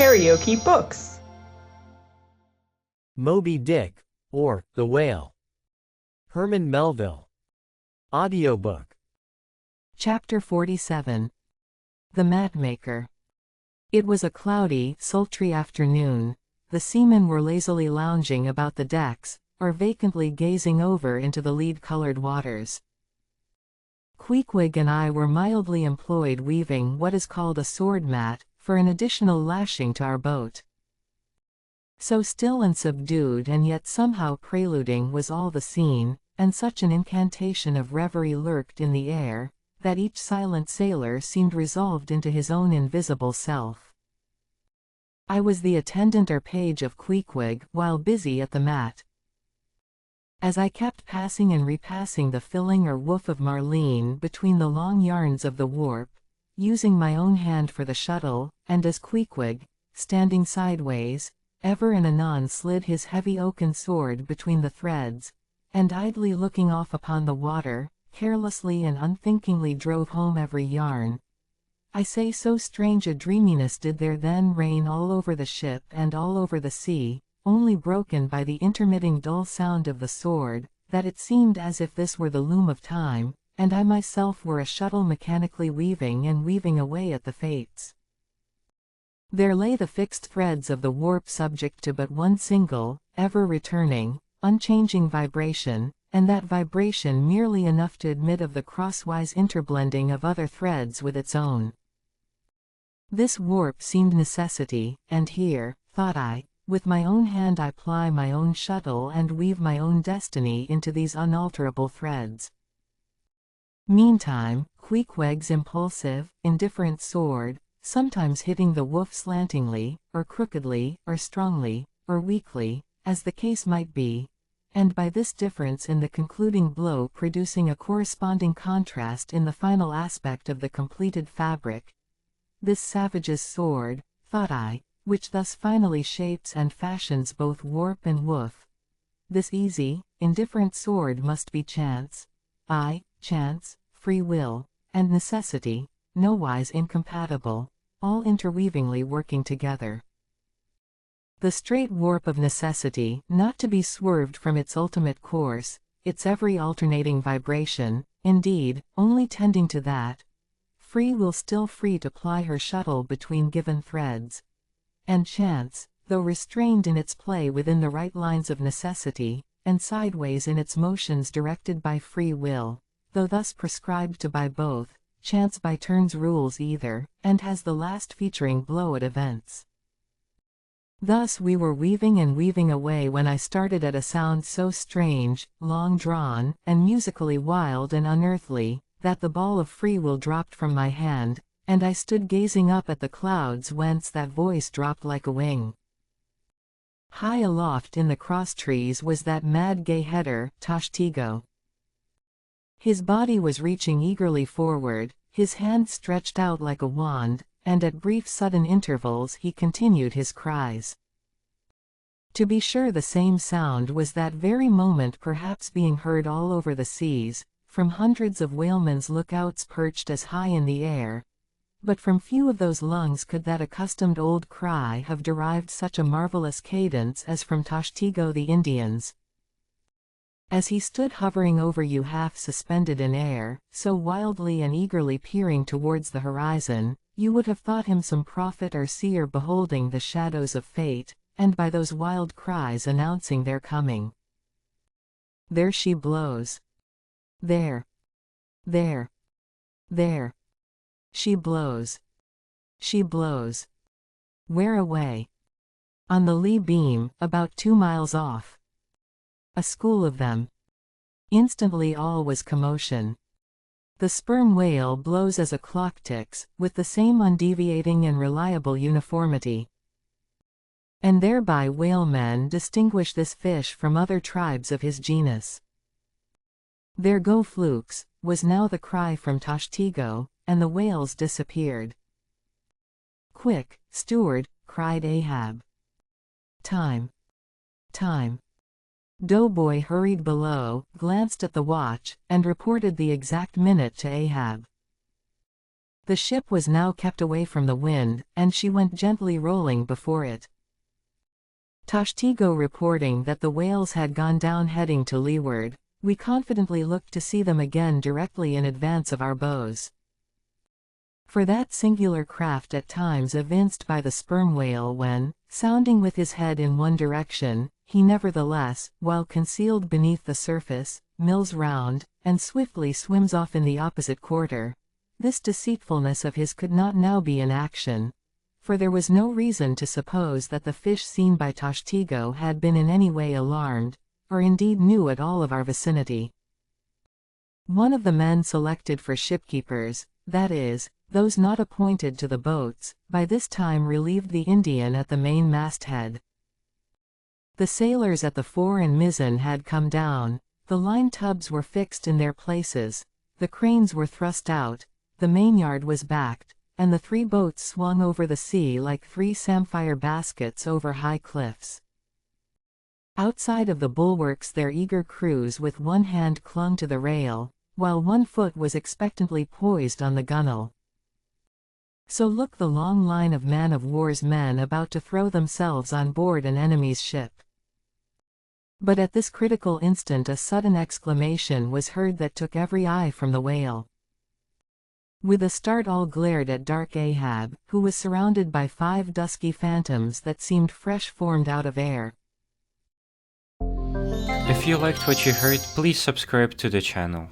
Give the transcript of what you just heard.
KaraokeBooks. Moby-Dick, or The Whale. Herman Melville. Audiobook. Chapter 47. The Matmaker. It was a cloudy, sultry afternoon. The seamen were lazily lounging about the decks, or vacantly gazing over into the lead-colored waters. Queequeg and I were mildly employed weaving what is called a sword mat, for an additional lashing to our boat. So still and subdued and yet somehow preluding was all the scene, and such an incantation of reverie lurked in the air, that each silent sailor seemed resolved into his own invisible self. I was the attendant or page of Queequeg while busy at the mat. As I kept passing and repassing the filling or woof of marline between the long yarns of the warp, using my own hand for the shuttle, and as Queequeg, standing sideways, ever and anon slid his heavy oaken sword between the threads, and idly looking off upon the water, carelessly and unthinkingly drove home every yarn. I say so strange a dreaminess did there then reign all over the ship and all over the sea, only broken by the intermitting dull sound of the sword, that it seemed as if this were the loom of time, and I myself were a shuttle mechanically weaving and weaving away at the fates. There lay the fixed threads of the warp subject to but one single, ever-returning, unchanging vibration, and that vibration merely enough to admit of the crosswise interblending of other threads with its own. This warp seemed necessity, and here, thought I, with my own hand I ply my own shuttle and weave my own destiny into these unalterable threads. Meantime, Queequeg's impulsive, indifferent sword, sometimes hitting the woof slantingly, or crookedly, or strongly, or weakly, as the case might be, and by this difference in the concluding blow producing a corresponding contrast in the final aspect of the completed fabric. This savage's sword, thought I, which thus finally shapes and fashions both warp and woof. This easy, indifferent sword must be chance, chance, free will, and necessity, nowise incompatible, all interweavingly working together. The straight warp of necessity, not to be swerved from its ultimate course, its every alternating vibration, indeed, only tending to that. Free will still free to ply her shuttle between given threads. And chance, though restrained in its play within the right lines of necessity, and sideways in its motions directed by free will, though thus prescribed to by both, chance by turns rules either, and has the last featuring blow at events. Thus we were weaving and weaving away when I started at a sound so strange, long-drawn, and musically wild and unearthly, that the ball of free will dropped from my hand, and I stood gazing up at the clouds whence that voice dropped like a wing. High aloft in the cross-trees was that mad gay-header, Tashtego. His body was reaching eagerly forward, his hand stretched out like a wand, and at brief sudden intervals he continued his cries. To be sure the same sound was that very moment perhaps being heard all over the seas, from hundreds of whalemen's lookouts perched as high in the air, but from few of those lungs could that accustomed old cry have derived such a marvelous cadence as from Tashtego the Indian's. As he stood hovering over you half suspended in air, so wildly and eagerly peering towards the horizon, you would have thought him some prophet or seer beholding the shadows of fate, and by those wild cries announcing their coming. There she blows. There. There. There. She blows. She blows. Where away? On the lee beam, about 2 miles off. A school of them. Instantly all was commotion. The sperm whale blows as a clock ticks, with the same undeviating and reliable uniformity. And thereby whalemen distinguish this fish from other tribes of his genus. There go flukes, was now the cry from Tashtego, and the whales disappeared. Quick, steward, cried Ahab. Time. Time. Doughboy hurried below, glanced at the watch, and reported the exact minute to Ahab. The ship was now kept away from the wind, and she went gently rolling before it. Tashtego reporting that the whales had gone down heading to leeward, we confidently looked to see them again directly in advance of our bows. For that singular craft at times evinced by the sperm whale when, sounding with his head in one direction, he nevertheless, while concealed beneath the surface, mills round, and swiftly swims off in the opposite quarter. This deceitfulness of his could not now be in action, for there was no reason to suppose that the fish seen by Tashtego had been in any way alarmed, or indeed knew at all of our vicinity. One of the men selected for shipkeepers, that is, those not appointed to the boats, by this time relieved the Indian at the main masthead. The sailors at the fore and mizzen had come down, the line tubs were fixed in their places, the cranes were thrust out, the mainyard was backed, and the 3 boats swung over the sea like 3 samphire baskets over high cliffs. Outside of the bulwarks their eager crews with one hand clung to the rail, while one foot was expectantly poised on the gunwale. So looked the long line of man-of-war's men about to throw themselves on board an enemy's ship. But at this critical instant a sudden exclamation was heard that took every eye from the whale. With a start all glared at dark Ahab, who was surrounded by 5 dusky phantoms that seemed fresh formed out of air. If you liked what you heard, please subscribe to the channel.